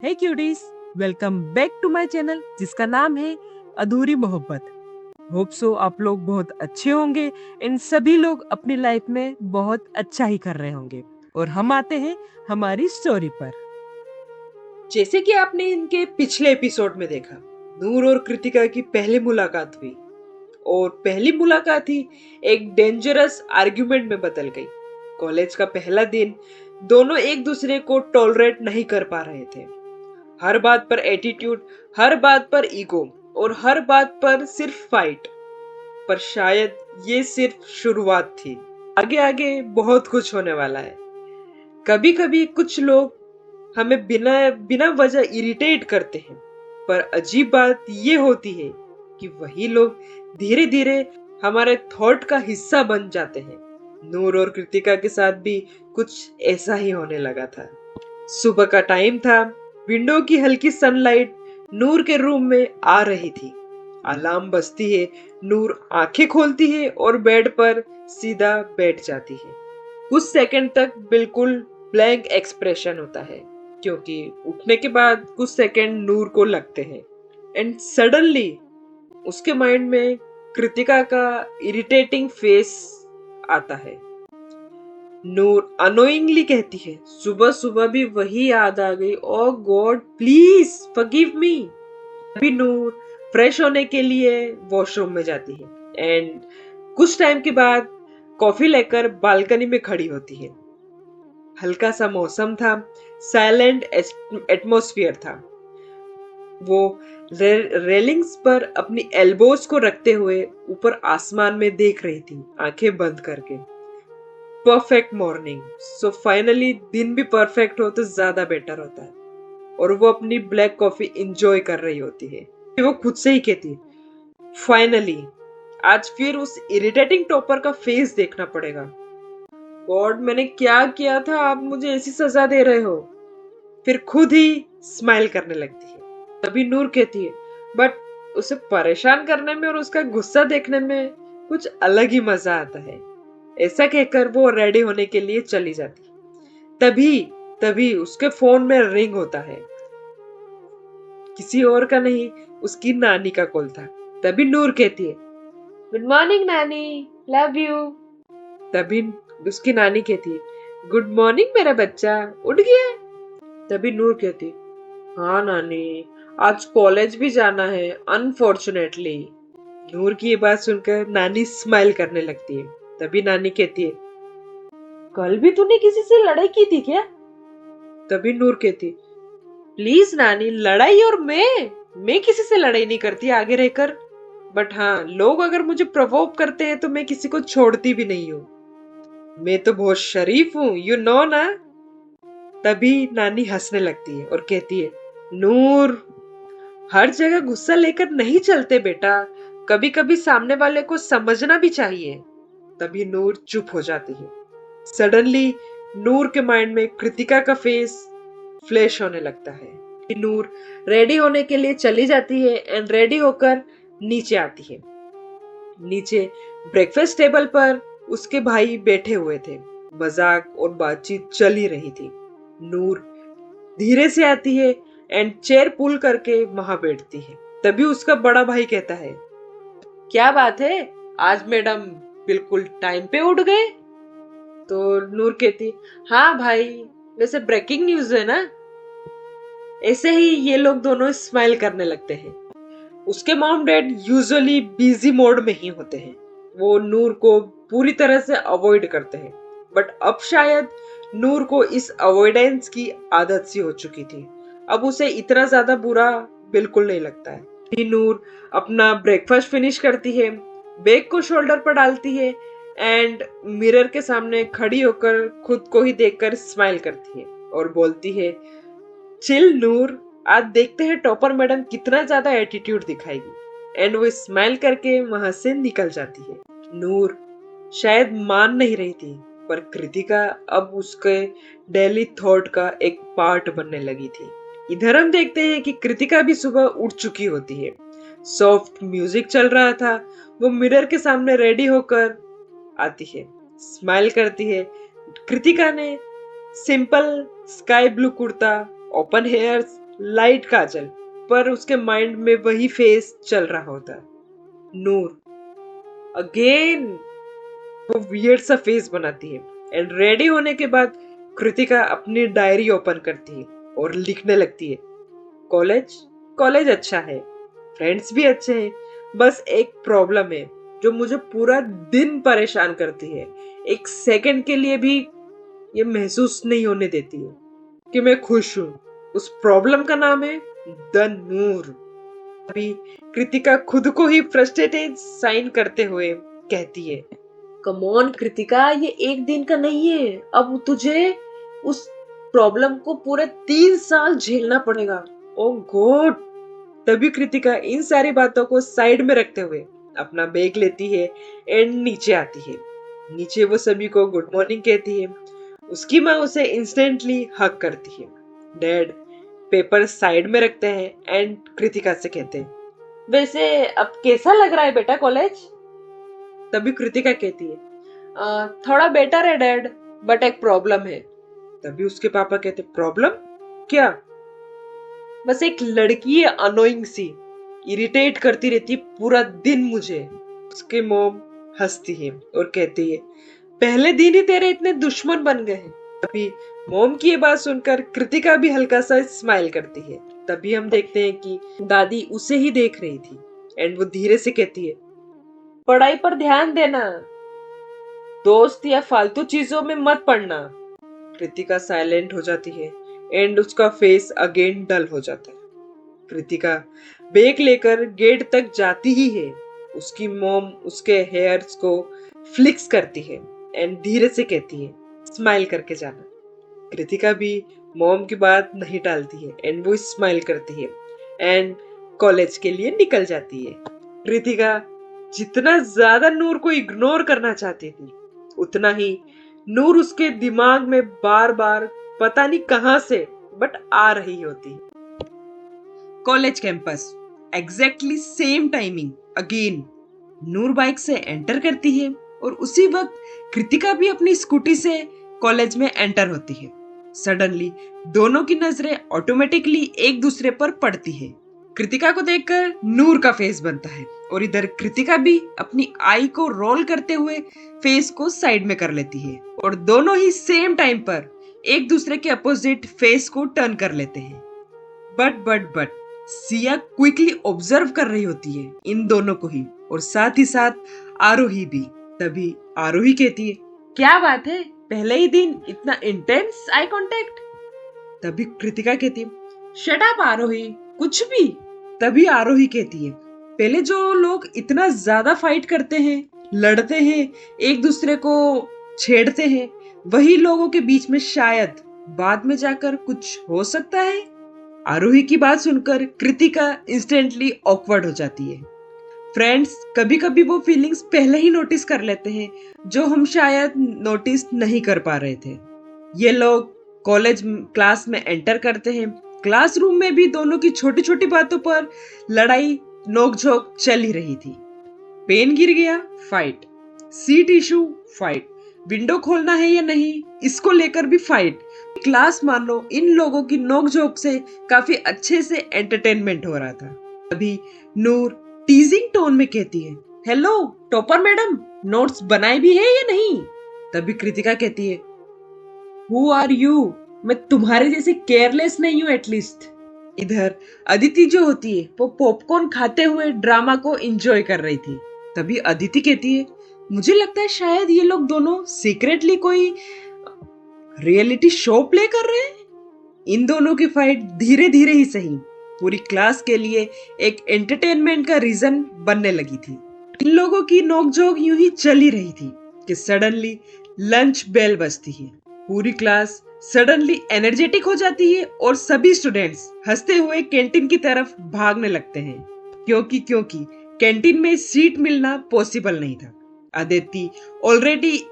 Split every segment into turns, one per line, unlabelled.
Hey cuties, welcome back to my channel जिसका नाम है अधूरी मोहब्बत। होप सो आप लोग बहुत अच्छे होंगे। इन सभी लोग अपनी लाइफ में बहुत अच्छा ही कर रहे होंगे। और हम आते हैं हमारी स्टोरी पर।
जैसे कि आपने इनके पिछले एपिसोड में देखा, नूर और कृतिका की पहली मुलाकात हुई और पहली मुलाकात ही एक डेंजरस आर्ग्यूमेंट में बदल गई। कॉलेज का पहला दिन, दोनों एक दूसरे को टॉलरेट नहीं कर पा रहे थे। हर बात पर एटीट्यूड, हर बात पर ईगो और हर बात पर सिर्फ फाइट। पर शायद ये सिर्फ शुरुआत थी। आगे आगे बहुत कुछ होने वाला है। कभी कभी कुछ लोग हमें बिना बिना वजह इरिटेट करते हैं, पर अजीब बात ये होती है कि वही लोग धीरे धीरे हमारे थॉट का हिस्सा बन जाते हैं। नूर और कृतिका के साथ भी कुछ ऐसा ही होने लगा था। सुबह का टाइम था। विंडो की हल्की सनलाइट नूर के रूम में आ रही थी। अलार्म बजती है, नूर आंखें खोलती है और बेड पर सीधा बैठ जाती है। कुछ सेकंड तक बिल्कुल ब्लैंक एक्सप्रेशन होता है, क्योंकि उठने के बाद कुछ सेकंड नूर को लगते हैं एंड सडनली उसके माइंड में कृतिका का इरिटेटिंग फेस आता है। नूर अनोइंगली कहती है, सुबह सुबह भी वही याद आ गई, ओ गॉड प्लीज फॉरगिव मी। अभी नूर फ्रेश होने के लिए वॉशरूम में जाती है एंड कुछ टाइम के बाद कॉफी लेकर बालकनी में खड़ी होती है। हल्का सा मौसम था, साइलेंट एटमॉस्फेयर था। वो रेलिंग्स पर अपनी एल्बोज को रखते हुए ऊपर आसमान में देख रही थी, आंखें बंद करके। Perfect morning. सो फाइनली दिन भी परफेक्ट हो तो ज्यादा बेटर होता है। और वो अपनी ब्लैक कॉफी एंजॉय कर रही होती है। वो खुद से ही कहती है, फाइनली आज फिर उस इरिटेटिंग टॉपर का फेस देखना पड़ेगा। गॉड, मैंने क्या किया था, आप मुझे ऐसी सजा दे रहे हो। फिर खुद ही स्माइल करने लगती है। तभी नूर कहती है, बट उसे परेशान करने में और उसका गुस्सा देखने में कुछ अलग ही मजा आता है। ऐसा कहकर वो रेडी होने के लिए चली जाती है। तभी तभी उसके फोन में रिंग होता है। किसी और का नहीं, उसकी नानी का कॉल था। तभी नूर कहती है, गुड मॉर्निंग नानी, लव यू। तभी उसकी नानी कहती है, गुड मॉर्निंग मेरा बच्चा, उठ गया। तभी नूर कहती, हाँ नानी, आज कॉलेज भी जाना है अनफॉर्चुनेटली। नूर की ये बात सुनकर नानी स्माइल करने लगती है। तभी नानी कहती है, कल भी तूने किसी से लड़ाई की थी क्या? तभी नूर कहती, प्लीज नानी, लड़ाई और मैं किसी से लड़ाई नहीं करती आगे रहकर। बट हाँ, लोग अगर मुझे प्रोवोक करते हैं तो मैं किसी को छोड़ती भी नहीं हूँ। मैं तो बहुत शरीफ हूँ, यू नो ना। तभी नानी हंसने लगती है और कहती है, नूर, हर जगह गुस्सा लेकर नहीं चलते बेटा, कभी कभी सामने वाले को समझना भी चाहिए। तभी नूर चुप हो जाती है। सडनली नूर के माइंड में कृतिका का फेस फ्लैश होने लगता है। नूर रेडी होने के लिए चली जाती है एंड रेडी होकर नीचे आती है। नीचे ब्रेकफास्ट टेबल पर उसके भाई बैठे हुए थे। मजाक और बातचीत चल ही रही थी। नूर धीरे से आती है एंड चेयर पुल करके वहां बैठती है। तभी उसका बड़ा भाई कहता है, क्या बात है, आज मैडम बिल्कुल टाइम पे उठ गए। तो नूर कहती, हाँ भाई, वैसे ब्रेकिंग न्यूज है ना। ऐसे ही ये लोग दोनों स्माइल करने लगते हैं। उसके mom dad usually busy mode में ही होते हैं। वो नूर को पूरी तरह से अवॉइड करते हैं, बट अब शायद नूर को इस अवॉइडेंस की आदत सी हो चुकी थी। अब उसे इतना ज्यादा बुरा बिल्कुल नहीं लगता है। नूर अपना ब्रेकफास्ट फिनिश करती है, बैग को शोल्डर पर डालती है एंड मिरर के सामने खड़ी होकर खुद को ही देखकर स्माइल करती है और बोलती है, चिल नूर, आज देखते हैं टॉपर मैडम कितना ज्यादा एटीट्यूड दिखाएगी। एंड वो स्माइल करके वहां से निकल जाती है। नूर शायद मान नहीं रही थी, पर कृतिका अब उसके डेली थॉट का एक पार्ट बनने लगी थी। इधर हम देखते हैं कि कृतिका भी सुबह उठ चुकी होती है। सॉफ्ट म्यूजिक चल रहा था। वो मिरर के सामने रेडी होकर आती है, स्माइल करती है। कृतिका ने simple sky blue kurta, open hairs light kajal, पर उसके माइंड में वही फेस चल रहा होता है, नूर। अगेन वो वियर्ड सा फेस बनाती है एंड रेडी होने के बाद कृतिका अपनी डायरी ओपन करती है और लिखने लगती है, कॉलेज कॉलेज अच्छा है, फ्रेंड्स भी अच्छे हैं, बस एक प्रॉब्लम है जो मुझे पूरा दिन परेशान करती है। एक सेकंड के लिए भी ये महसूस नहीं होने देती है कि मैं खुश हूँ। उस प्रॉब्लम का नाम है द नूर। अभी कृतिका खुद को ही फ्रस्ट्रेटेड साइन करते हुए कहती है, कम ऑन कृतिका, ये एक दिन का नहीं है, अब तुझे उस प्रॉब्लम को पूरे 3 साल झेलना पड़ेगा। ओ गॉड। तभी कृतिका इन सारी बातों को साइड में रखते हुए अपना बैग लेती है एंड नीचे आती है। नीचे वो सभी को गुड मॉर्निंग कहती है। उसकी माँ उसे इंस्टेंटली हक करती है। डैड पेपर साइड में रखते हैं एंड कृतिका से कहते हैं, वैसे अब कैसा लग रहा है बेटा कॉलेज? तभी कृतिका कहती है, थोड़ा बेटर है डैड, बट एक प्रॉब्लम है। तभी उसके पापा कहते, प्रॉब्लम क्या? बस एक लड़की है अनोइंग सी, इरिटेट करती रहती है पूरा दिन मुझे। उसके मॉम हंसती है और कहती है, पहले दिन ही तेरे इतने दुश्मन बन गए हैं। तभी मॉम की ये बात सुनकर कृतिका भी हल्का सा स्माइल करती है। तभी हम देखते हैं कि दादी उसे ही देख रही थी एंड वो धीरे से कहती है, पढ़ाई पर ध्यान देना, दोस्त या फालतू चीजों में मत पड़ना। कृतिका साइलेंट हो जाती है एंड उसका फेस अगेन डल हो जाता है। कृतिका बैग लेकर गेट तक जाती ही है। उसकी मॉम उसके हेयर्स को फ्लिक्स करती है एंड धीरे से कहती है, स्माइल करके जाना। कृतिका भी मॉम की बात नहीं टालती है एंड वो स्माइल करती है एंड कॉलेज के लिए निकल जाती है। कृतिका जितना ज्यादा नूर को इग्नोर करना चाहती थी, उतना ही नूर उसके दिमाग में बार बार पता नहीं कहां से बट आ रही होती है। College campus, exactly same timing again. Noor bike से एंटर करती है और उसी वक्त कृतिका भी अपनी स्कूटी से कॉलेज में एंटर होती है। सडनली दोनों की नजरें ऑटोमेटिकली एक दूसरे पर पड़ती है। कृतिका को देखकर नूर का फेस बनता है और इधर कृतिका भी अपनी आई को रोल करते हुए फेस को साइड में कर लेती है और दोनों ही सेम टाइम पर एक दूसरे के अपोजिट फेस को टर्न कर लेते हैं। बट सिया क्विकली ऑब्जर्व कर रही होती है इन दोनों को ही और साथ ही साथ आरोही भी। तभी आरोही कहती है, क्या बात है, पहले ही दिन इतना इंटेंस आई कांटेक्ट? तभी कृतिका कहती है, शट अप आरोही, कुछ भी। तभी आरोही कहती है, पहले जो लोग इतना ज्यादा फाइट करते हैं, लड़ते हैं, एक दूसरे को छेड़ते हैं, वही लोगों के बीच में शायद बाद में जाकर कुछ हो सकता है। आरोही की बात सुनकर कृतिका इंस्टेंटली ऑकवर्ड हो जाती है। फ्रेंड्स, कभी कभी वो फीलिंग्स पहले ही नोटिस कर लेते हैं जो हम शायद नोटिस नहीं कर पा रहे थे। ये लोग कॉलेज क्लास में एंटर करते हैं। क्लासरूम में भी दोनों की छोटी छोटी बातों पर लड़ाई नोकझोंक चल ही रही थी। पेन गिर गया, fight. Seat issue, fight. Window खोलना है या नहीं, इसको लेकर भी फाइट। क्लास मान लो इन लोगों की नोकझोंक से काफी अच्छे से एंटरटेनमेंट हो रहा था। अभी नूर टीजिंग टोन में कहती है, हेलो टॉपर मैडम, नोट्स बनाए भी है या नहीं? तभी कृतिका कहती है, हु आर यू? मैं तुम्हारे जैसे केयरलेस नहीं हूँ एटलीस्ट। इधर अदिति जो होती है वो पॉपकॉर्न खाते हुए ड्रामा को एंजॉय कर रही थी। तभी अदिति कहती है, मुझे लगता है शायद ये लोग दोनों सीक्रेटली कोई रियलिटी शो प्ले कर रहे हैं। इन दोनों की फाइट धीरे धीरे ही सही पूरी क्लास के लिए एक एंटरटेनमेंट का रीजन बनने लगी थी। इन लोगों की नोकझोंक यूं ही चली रही थी कि सडनली लंच बेल बजती है। पूरी क्लास सडनली एनर्जेटिक हो जाती है और सभी स्टूडेंट्स हंसते हुए कैंटीन की तरफ भागने लगते हैं क्योंकि कैंटीन में सीट मिलना पॉसिबल नहीं था। अदिति ऑलरेडी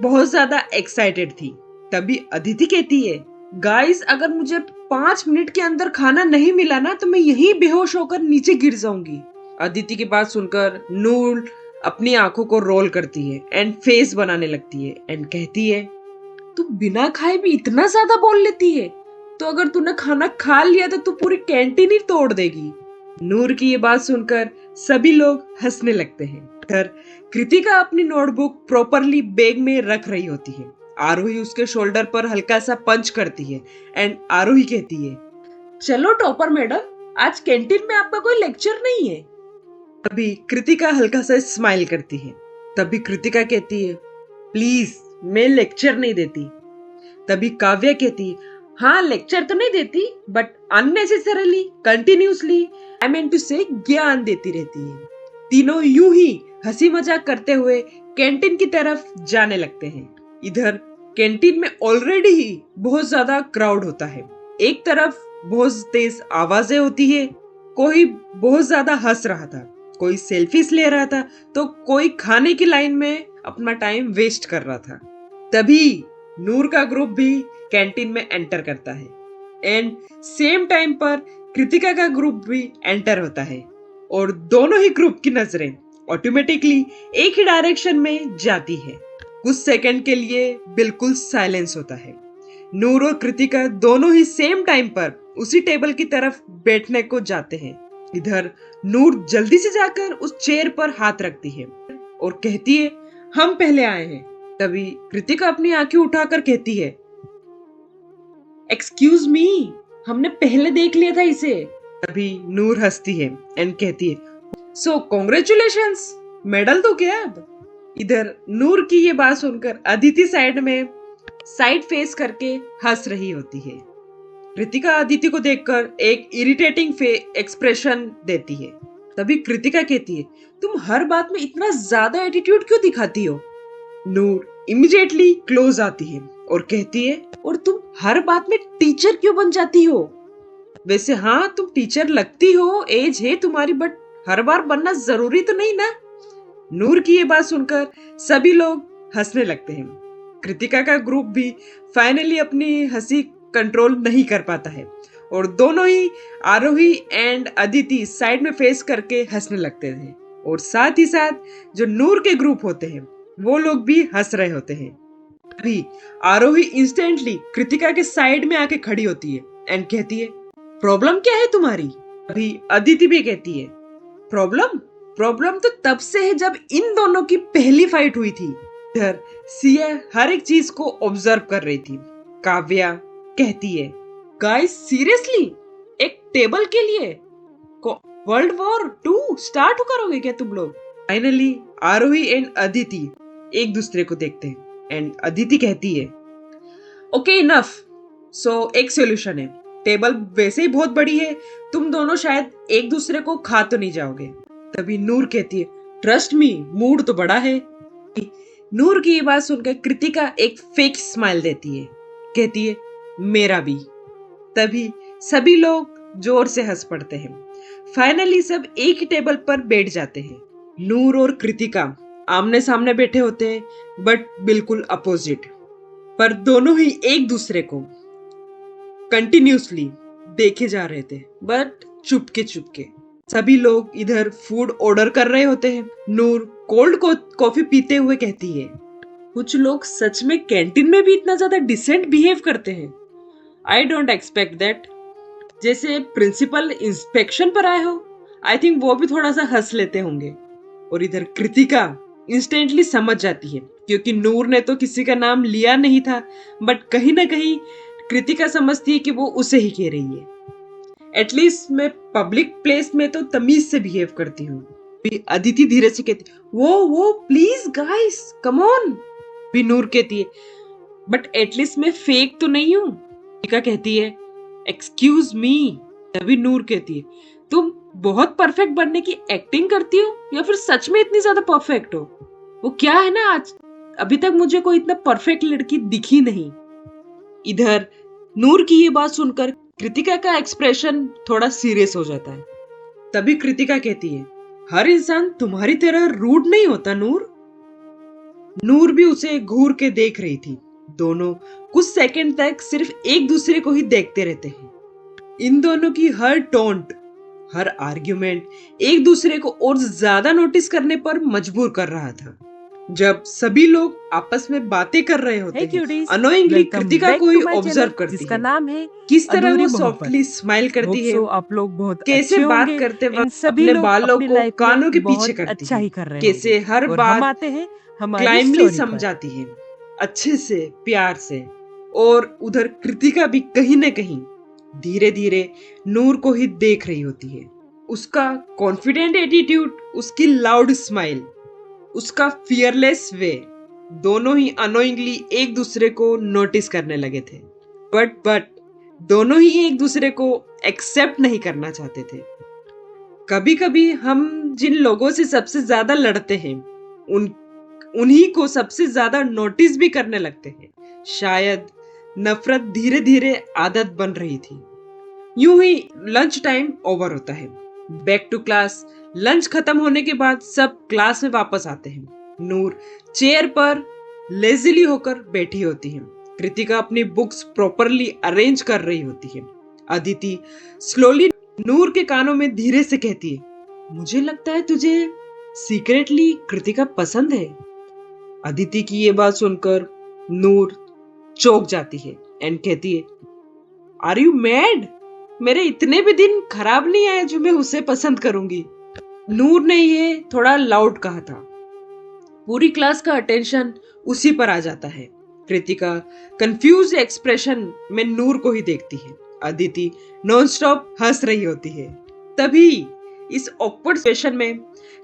बहुत ज्यादा एक्साइटेड थी। तभी अदिति कहती है, गाइस अगर मुझे 5 मिनट के अंदर खाना नहीं मिला ना तो मैं यहीं बेहोश होकर नीचे गिर जाऊंगी। अदिति की बात सुनकर नूर अपनी आंखों को रोल करती है एंड फेस बनाने लगती है एंड कहती है, तू बिना खाए भी इतना ज्यादा बोल लेती है, तो अगर तूने खाना खा लिया तो तू पूरी कैंटीन ही तोड़ देगी। नूर की ये बात सुनकर सभी लोग हंसने लगते हैं। इधर कृतिका अपनी नोटबुक प्रॉपरली बैग में रख रही होती है। आरोही उसके शोल्डर पर हल्का सा पंच करती है एंड आरोही कहती है, चलो टॉपर मैडम, आज कैंटीन में आपका कोई लेक्चर नहीं है। तभी कृतिका हल्का सा स्माइल करती है। तभी कृतिका कहती है, प्लीज मैं लेक्चर नहीं देती। तभी काव्या कहती है, हाँ लेक्चर तो नहीं देती but unnecessarily continuously I mean to say ज्ञान देती रहती है। तीनों यूं ही हंसी मजाक करते हुए कैंटीन की तरफ जाने लगते हैं। इधर कैंटीन में ऑलरेडी ही बहुत ज्यादा क्राउड होता है। एक तरफ बहुत तेज आवाजें होती है, कोई बहुत ज्यादा हंस रहा था, कोई सेल्फीज ले रहा था, तो कोई खाने की लाइन में अपना टाइम वेस्ट कर रहा था। तभी नूर का ग्रुप भी कैंटीन में एंटर करता है एंड सेम टाइम पर कृतिका का ग्रुप भी एंटर होता है और दोनों ही ग्रुप की नजरें ऑटोमेटिकली एक ही डायरेक्शन में जाती है। कुछ सेकंड के लिए बिल्कुल साइलेंस होता है। नूर और कृतिका दोनों ही सेम टाइम पर उसी टेबल की तरफ बैठने को जाते हैं। इधर नूर जल्दी से जाकर उस चेयर पर हाथ रखती है और कहती है, हम पहले आए हैं। तभी कृतिका अपनी आंखें उठाकर कहती है, एक्सक्यूज मी, हमने पहले देख लिया था इसे। तभी नूर हंसती है एंड कहती है, सो कॉन्ग्रेचुलेशंस, मेडल तो क्या अब। इधर नूर की ये बात सुनकर अदिति साइड फेस करके हंस रही होती है। कृतिका अदिति को देखकर एक इरिटेटिंग एक्सप्रेशन देती है। तभी कृतिका कहती है, तुम हर बात में इतना ज्यादा एटीट्यूड क्यों दिखाती हो। नूर इमीडिएटली क्लोज आती है और कहती है, और तुम हर बात में टीचर क्यों बन जाती हो। वैसे हाँ, तुम टीचर लगती हो, एज है तुम्हारी, बट हर बार बनना जरूरी तो नहीं ना। नूर की ये बात सुनकर सभी लोग हंसने लगते हैं। कृतिका का ग्रुप भी फाइनली अपनी हंसी कंट्रोल नहीं कर पाता है और दोनों ही आरोही एंड अदिति साइड में फेस करके हंसने लगते हैं और साथ ही साथ जो नूर के ग्रुप होते हैं वो लोग भी हंस रहे होते हैं। अभी आरोही इंस्टेंटली कृतिका के साइड में आके खड़ी होती है एंड कहती है, प्रॉब्लम क्या है तुम्हारी। अभी अदिति भी कहती है, प्रॉब्लम तो तब से है जब इन दोनों की पहली फाइट हुई थी। इधर सिया हर एक चीज को ऑब्जर्व कर रही थी। काव्या कहती है, गाइस सीरियसली एक टेबल के लिए वर्ल्ड वॉर 2 स्टार्ट करोगे क्या तुम लोग। फाइनली आरोही एंड अदिति एक दूसरे को देखते हैं एंड अदिति कहती है, ओके इनफ, सो एक सॉल्यूशन है, टेबल वैसे ही बहुत बड़ी है, तुम दोनों शायद एक दूसरे को खा तो नहीं जाओगे। तभी नूर कहती है, ट्रस्ट मी, मूड तो बड़ा है। नूर की ये बात सुनकर कृतिका एक फेक स्माइल देती है, कहती है, मेरा भी। तभी सभी लोग जोर से हंस पड़ते हैं। फाइनली सब एक ही टेबल पर बैठ जाते हैं। नूर और कृतिका आमने सामने बैठे होते हैं बट बिल्कुल अपोजिट, पर दोनों ही एक दूसरे को कंटिन्यूसली देखे जा रहे थे बट चुपके। सभी लोग इधर फूड ऑर्डर कर रहे होते हैं। नूर कोल्ड कॉफी पीते हुए कहती है, कुछ लोग सच में कैंटीन में भी इतना ज्यादा डिसेंट बिहेव करते हैं। I don't expect that. जैसे प्रिंसिपल इंस्पेक्शन पर आए हो, आई थिंक वो भी थोड़ा सा हंस लेते होंगे। और इधर कृतिका इंस्टेंटली समझ जाती है क्योंकि नूर ने तो किसी का नाम लिया नहीं था, बट कहीं ना कहीं कृतिका समझती है कि वो उसे ही कह रही है। एटलीस्ट मैं पब्लिक प्लेस में तो तमीज से बिहेव करती हूँ। अदिति धीरे से कहती, वो प्लीज गाइस कम ऑन। भी नूर कहती है, बट एटलीस्ट मैं फेक तो नहीं हूँ। कृतिका कहती है, एक्सक्यूज मी। तभी नूर कहती है, तुम बहुत परफेक्ट बनने की एक्टिंग करती हो या फिर सच में इतनी ज्यादा परफेक्ट हो। वो क्या है ना, आज अभी तक मुझे कोई इतना परफेक्ट लड़की दिखी नहीं। इधर नूर की ये बात सुनकर कृतिका का एक्सप्रेशन थोड़ा सीरियस हो जाता है। तभी कृतिका कहती है, हर इंसान तुम्हारी तरह रूड नहीं होता नूर। नूर भी उसे घूर के देख रही थी। दोनों कुछ सेकंड तक सिर्फ एक दूसरे को ही देखते रहते हैं। इन दोनों की हर टोंट, हर आर्ग्यूमेंट एक दूसरे को और ज्यादा नोटिस करने पर मजबूर कर रहा था। जब सभी लोग आपस में बातें कर रहे होते
Hey
हैं,
cuties,
annoyingly
welcome
Kritika
back
को
to
ही
my
ऑब्जर्व
channel
करती
जिसका
है,
नाम है
किस तरह
अधूरी
वो
मोहब्बत।
सॉफ्टली स्माइल
होप
करती है,
सो आप लोग बहुत
कैसे
अच्छे
बात
होंगे।
करते
इन
वक्त
सभी
अपने
लोग
बालों
अपनी
को
लाइफ
कानों के
में
पीछे
बहुत
करती
अच्छा
है,
ही कर रहे
कैसे
होंगे।
हर
और हम
बात
आते हैं हमारी
क्लाइमली
स्टोरी पर।
समझाती है, अच्छे से, प्यार से। और उधर कृतिका भी कहीं न कहीं धीरे धीरे नूर को ही देख रही होती है। उसका कॉन्फिडेंट एटीट्यूड, उसकी लाउड स्माइल, उसका फियरलेस वे, दोनों ही अनोइंगली एक दूसरे को नोटिस करने लगे थे। बट दोनों ही एक दूसरे को एक्सेप्ट नहीं करना चाहते थे। कभी कभी हम जिन लोगों से सबसे ज्यादा लड़ते हैं, उन उन्हीं को सबसे ज्यादा नोटिस भी करने लगते हैं। शायद नफरत धीरे धीरे आदत बन रही थी। यूं ही लंच टाइम ओवर होता है। Back to class. लंच खत्म होने के बाद सब क्लास में वापस आते हैं। नूर चेयर पर लेजिली होकर बैठी होती है। कृतिका अपनी बुक्स प्रॉपरली अरेंज कर रही होती है। अदिति स्लोली नूर के कानों में धीरे से कहती है, मुझे लगता है तुझे सीक्रेटली कृतिका पसंद है। अदिति की ये बात सुनकर नूर चौंक जाती है एंड कहती है, आर यू मैड? मेरे इतने भी दिन खराब नहीं आए जो मैं उसे पसंद करूंगी। नूर ने ये थोड़ा लाउड कहा था। पूरी क्लास का अटेंशन उसी पर आ जाता है। कृतिका कंफ्यूज एक्सप्रेशन में नूर को ही देखती है। अदिति नॉनस्टॉप हंस रही होती है। तभी इस ऑकवर्ड सिचुएशन में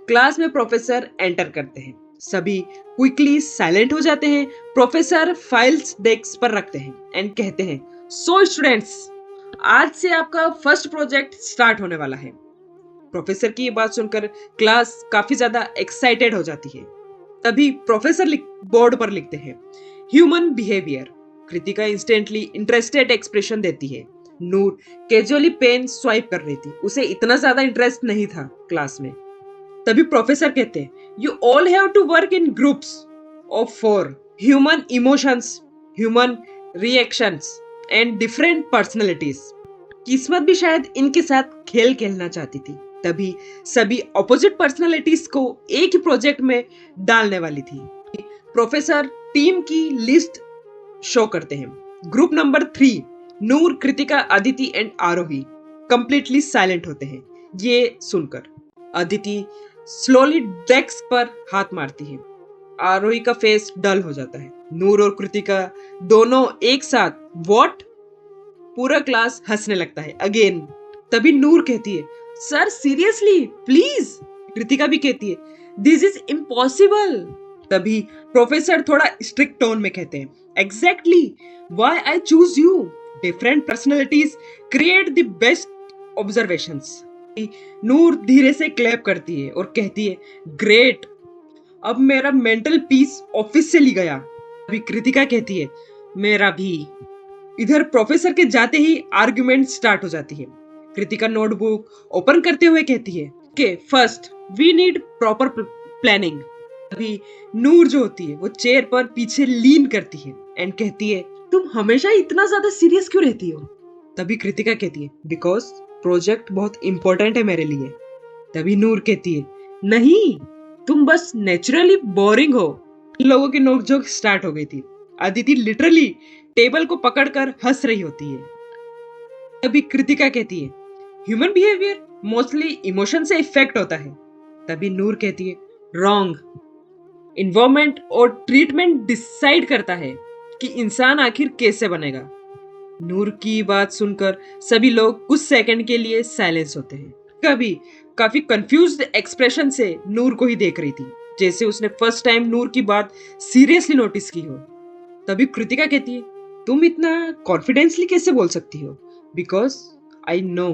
क्लास में प्रोफेसर एंटर करते हैं। सभी क्विकली साइलेंट हो जाते हैं। प्रोफेसर फाइल्स डेस्क पर रखते हैं एंड कहते हैं, सो स्टूडेंट्स, आज से आपका फर्स्ट प्रोजेक्ट स्टार्ट होने वाला है। प्रोफेसर की ये बात सुनकर क्लास काफी ज्यादा एक्साइटेड हो जाती है। तभी प्रोफेसर बोर्ड पर लिखते हैं, human behaviour. Kritika instantly interested expression देती है। नूर कैजुअली पेन स्वाइप कर रही थी। उसे इतना ज्यादा इंटरेस्ट नहीं था क्लास में। तभी प्रोफेसर कहते हैं, you all have to work in groups of 4, human emotions, human reactions and different personalities. किस्मत भी शायद इनके साथ खेल खेलना चाहती थी। तभी सभी ऑपोजिट पर्सनालिटीज को एक ही प्रोजेक्ट में डालने वाली थी। प्रोफेसर टीम की लिस्ट शो करते हैं। Group number 3, Noor, Kritika, Aditi and Aarohi completely silent होते हैं। ये सुनकर अदिति स्लोली डेस्क पर हाथ मारती है। आरोही का फेस डल हो जाता है। नूर और कृतिका दोनों एक साथ व्हाट? पूरा क्लास हंसने लगता है अगेन। तभी नूर कहती है, सर सीरियसली प्लीज। कृतिका भी कहती है, दिस इज इम्पॉसिबल। तभी प्रोफेसर थोड़ा स्ट्रिक्ट टोन में कहते हैं, exactly why I choose you. Different personalities create the best observations. Noor धीरे से क्लैप करती है और कहती है, ग्रेट, अब मेरा मेंटल पीस ऑफिशियली गया। अभी कृतिका कहती है, मेरा भी। इधर प्रोफेसर के जाते ही आर्गुमेंट स्टार्ट हो जाती है। कृतिका नोटबुक ओपन करते हुए कहती है, okay first we need proper planning. अभी नूर जो होती है वो चेयर पर पीछे लीन करती है एंड कहती है, तुम हमेशा इतना ज्यादा सीरियस क्यों रहती हो? तभी कृतिका कहती है, बिकॉज प्रोजेक्ट बहुत इंपॉर्टेंट है मेरे लिए। तभी नूर कहती है, नहीं, तुम बस नेचुरली बोरिंग हो। लोगों की नोकझोंक स्टार्ट हो गई थी। अदिति लिटरली टेबल को पकड़कर हंस रही होती है। तभी कृतिका कहती है, ह्यूमन बिहेवियर मोस्टली इमोशन से इफेक्ट होता है। तभी नूर कहती है, रॉन्ग, इन्वायरमेंट और ट्रीटमेंट डिसाइड करता है कि इंसान आखिर कैसे बनेगा। नूर की बात सुनकर सभी लोग कुछ सेकंड के लिए साइलेंस होते हैं। कभी काफी कंफ्यूज्ड एक्सप्रेशन से नूर को ही देख रही थी, जैसे उसने फर्स्ट टाइम नूर की बात सीरियसली नोटिस की हो। तभी कृतिका कहती है, तुम इतना कॉन्फिडेंसली कैसे बोल सकती हो? Because I know.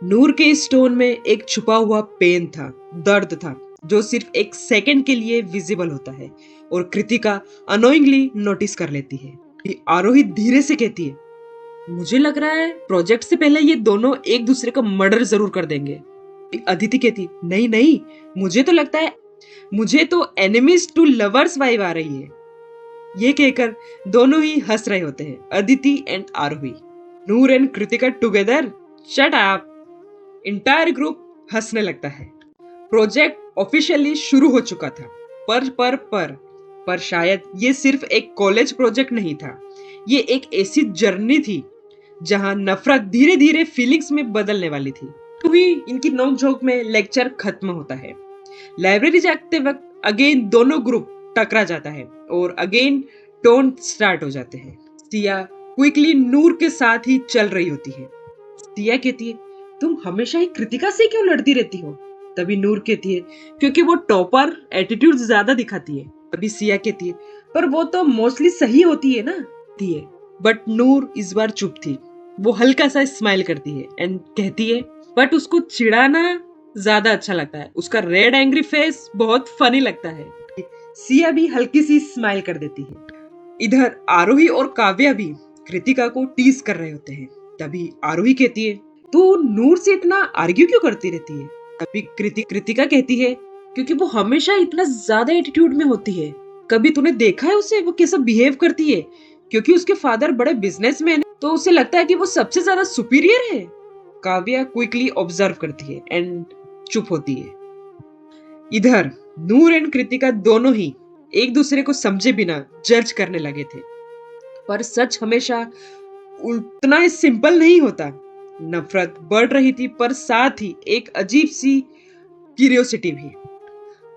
नूर के इस टोन में एक छुपा हुआ पेन था, दर्द था, जो सिर्फ एक सेकंड के लिए विजिबल होता है और कृतिका अनोइंगली नोटिस कर लेती है। आरोही धीरे से कहती है, मुझे लग रहा है प्रोजेक्ट से पहले ये दोनों एक दूसरे का मर्डर जरूर कर देंगे। अदिति कहती, नहीं नहीं, मुझे तो लगता है, मुझे तो एनिमीज टू लवर्स वाइब आ रही है। ये कहकर दोनों ही हंस रहे होते हैं, Aditi and Aarohi. Noor and Kritika together, shut up. Entire group हंसने लगता है। प्रोजेक्ट ऑफिशियली शुरू हो चुका था। पर शायद ये सिर्फ एक कॉलेज प्रोजेक्ट नहीं था। ये एक ऐसी जर्नी थी जहां नफरत धीरे धीरे फीलिंग्स में बदलने वाली थी। भी इनकी नोकझोंक में लेक्चर खत्म होता है। लाइब्रेरी जाते वक्त अगेन दोनों ग्रुप टकरा जाता है और अगेन टोन स्टार्ट हो जाते हैं। सिया क्विकली नूर के साथ ही चल रही होती है। सिया कहती है, तुम हमेशा ही कृतिका से क्यों लड़ती रहती हो? तभी नूर कहती है, क्योंकि वो टॉपर एटीट्यूड ज्यादा दिखाती है। तभी सिया कहती है, पर वो तो मोस्टली सही होती है ना। बट नूर इस बार चुप थी। वो हल्का सा स्माइल करती है एंड कहती है, बट उसको चिढ़ाना ज्यादा अच्छा लगता है। उसका रेड एंग्री फेस बहुत फनी लगता है। सिया भी हल्की सी स्माइल कर देती है। इधर आरोही और काव्या भी कृतिका को टीज कर रहे होते हैं। तभी आरोही कहती है, तू नूर से इतना आर्ग्यू क्यों करती रहती है? तभी कृतिका कहती है, क्योंकि वो हमेशा इतना ज्यादा एटीट्यूड में होती है। कभी तूने देखा है उसे वो कैसा बिहेव करती है? क्योंकि उसके फादर बड़े बिजनेसमैन है तो उसे लगता है कि वो सबसे ज्यादा सुपीरियर है। काव्या क्विकली ऑब्जर्व करती है एंड चुप होती है। इधर नूर एंड कृतिका दोनों ही एक दूसरे को समझे बिना जज करने लगे थे। पर सच हमेशा उतना सिंपल नहीं होता। नफरत बढ़ रही थी पर साथ ही एक अजीब सी क्यूरियोसिटी भी।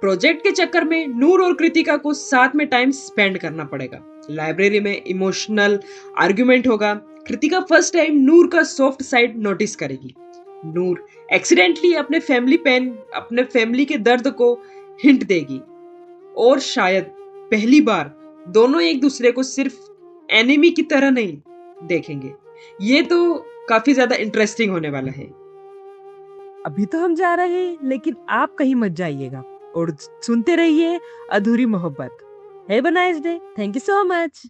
प्रोजेक्ट के चक्कर में नूर और कृतिका को साथ में टाइम स्पेंड करना पड़ेगा। लाइब्रेरी में इमोशनल आर्गुमेंट होगा। कृतिका फर्स्ट टाइम नूर का सॉफ्ट साइड नोटिस करेगी। नूर एक्सीडेंटली अपने फैमिली के दर्द को हिंट देगी और शायद पहली बार दोनों एक दूसरे को सिर्फ एनिमी की तरह नहीं देखेंगे। ये तो काफी ज्यादा इंटरेस्टिंग होने वाला है।
अभी तो हम जा रहे हैं, लेकिन आप कहीं मत जाइएगा और सुनते रहिए अधूरी मोहब्बत। Have a nice day. Thank you so much.